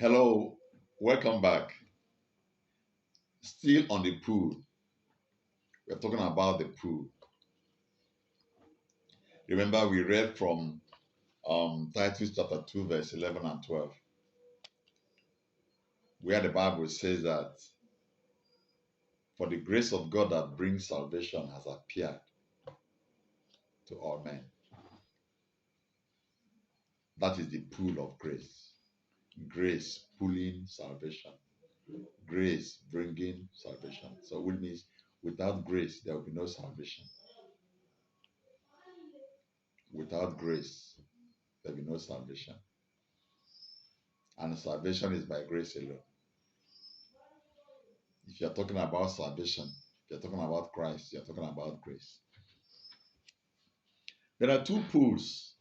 Hello, welcome back. Still on the pool. We're talking about the pool. Remember, we read from Titus chapter 2, verse 11 and 12, where the Bible says that for the grace of God that brings salvation has appeared to all men. That is the pool of grace. Grace pulling salvation. Grace bringing salvation. So, which means without grace, there will be no salvation. Without grace, there will be no salvation. And salvation is by grace alone. If you're talking about salvation, if you're talking about Christ, you're talking about grace. There are two pools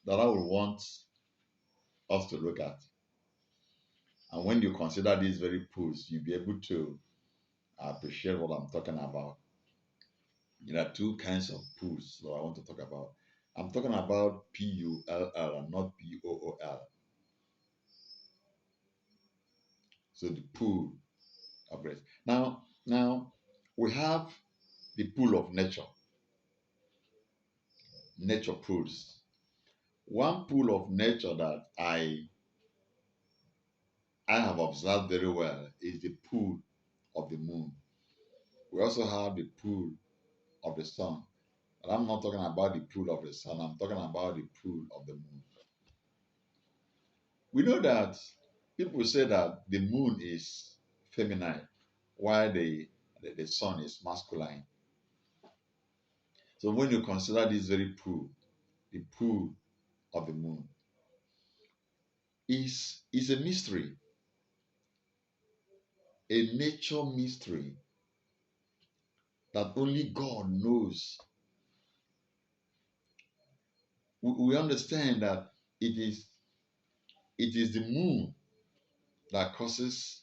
that I would want us to look at. And when you consider these very pools, you'll be able to appreciate what I'm talking about. There are two kinds of pools that I want to talk about. I'm talking about P-U-L-L and not P-O-O-L. So the pool of grace. Now we have the pool of nature, nature pools. One pool of nature that I have observed very well is the pool of the moon. We also have the pool of the sun. But I'm not talking about the pool of the sun, I'm talking about the pool of the moon. We know that people say that the moon is feminine while the sun is masculine. So when you consider this very pool, the pool of the moon is a mystery, a nature mystery that only God knows. We understand that it is the moon that causes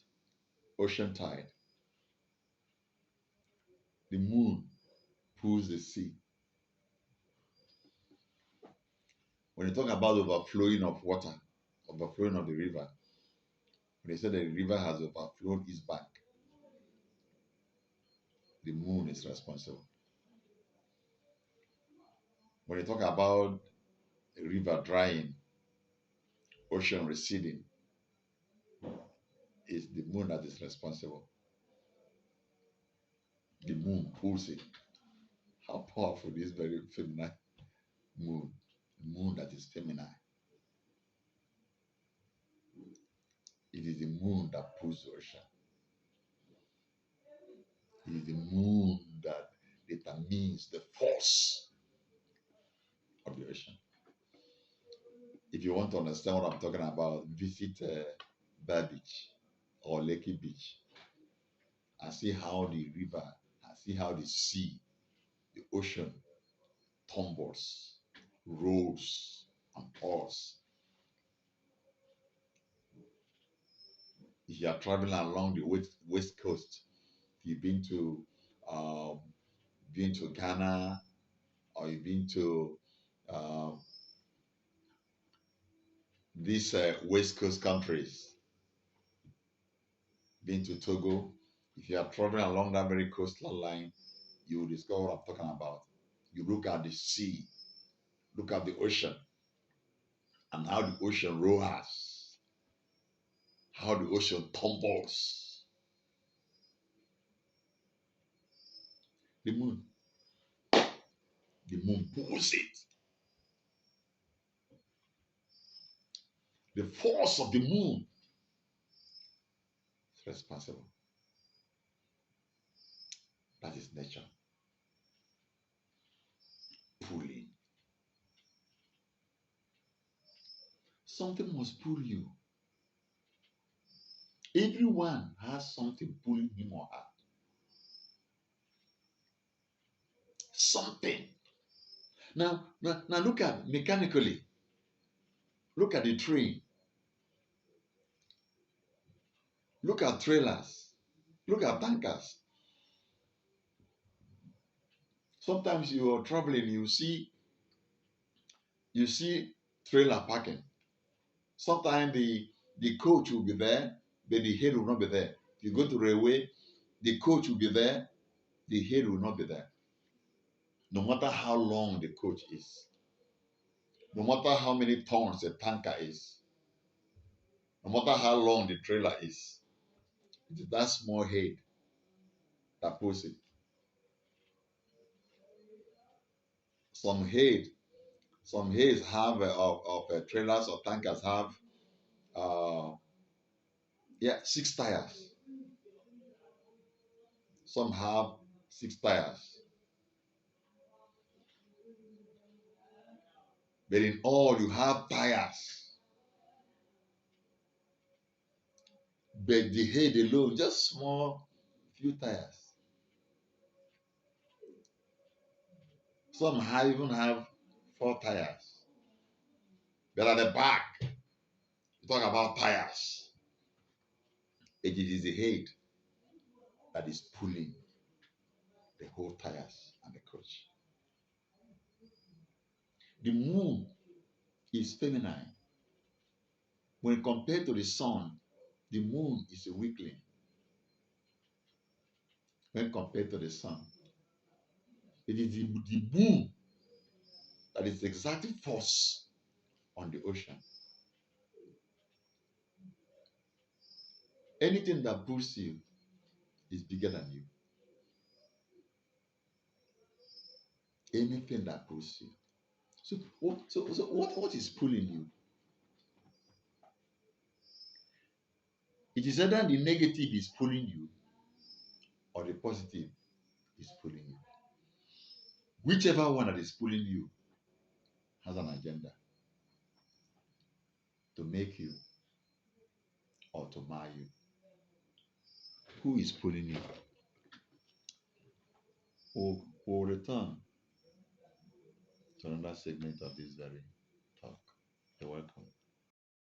ocean tide. The moon pulls the sea. When you talk about overflowing of water, overflowing of the river, when they say the river has overflown its bank, the moon is responsible. When you talk about a river drying, ocean receding, it's the moon that is responsible. The moon pulls it. How powerful this very feminine moon, the moon that is feminine. It is the moon that pulls the ocean. It is the moon that determines the force of the ocean. If you want to understand what I'm talking about, visit Bear Beach or Lakey Beach and see how the river, and see how the sea, the ocean tumbles, rolls, and pours. If you are traveling along the west coast, if um, been to Ghana, or you've been to um, these west coast countries, been to Togo, if you are traveling along that very coastal line, you will discover what I'm talking about. You look at the sea, look at the ocean, and how the ocean roars, how the ocean tumbles. The moon, the moon pulls it. The force of the moon is responsible. That is nature pulling. Something must pull you. Everyone has something pulling him or her. Something. Now look at mechanically. Look at the train. Look at trailers. Look at tankers. Sometimes you are traveling, you see trailer parking. Sometimes the coach will be there, but the head will not be there. If you go to railway, the coach will be there, the head will not be there. No matter how long the coach is, no matter how many tons the tanker is, no matter how long the trailer is, it is that small head that pulls it. Some head, some heads have of trailers or tankers have uh, 6 tires. Some have 6 tires. But in all, you have tires. But the head alone, just small, few tires. Some even have 4 tires. But at the back, you talk about tires. It is the head that is pulling the whole tires and the coach. The moon is feminine. When compared to the sun, the moon is a weakling. When compared to the sun, it is the moon that is exerting force on the ocean. Anything that pulls you is bigger than you. Anything that pulls you. So what is pulling you? It is either the negative is pulling you or the positive is pulling you. Whichever one that is pulling you has an agenda to make you or to mar you. Who is pulling you? We'll return to another segment of this very talk. You're welcome.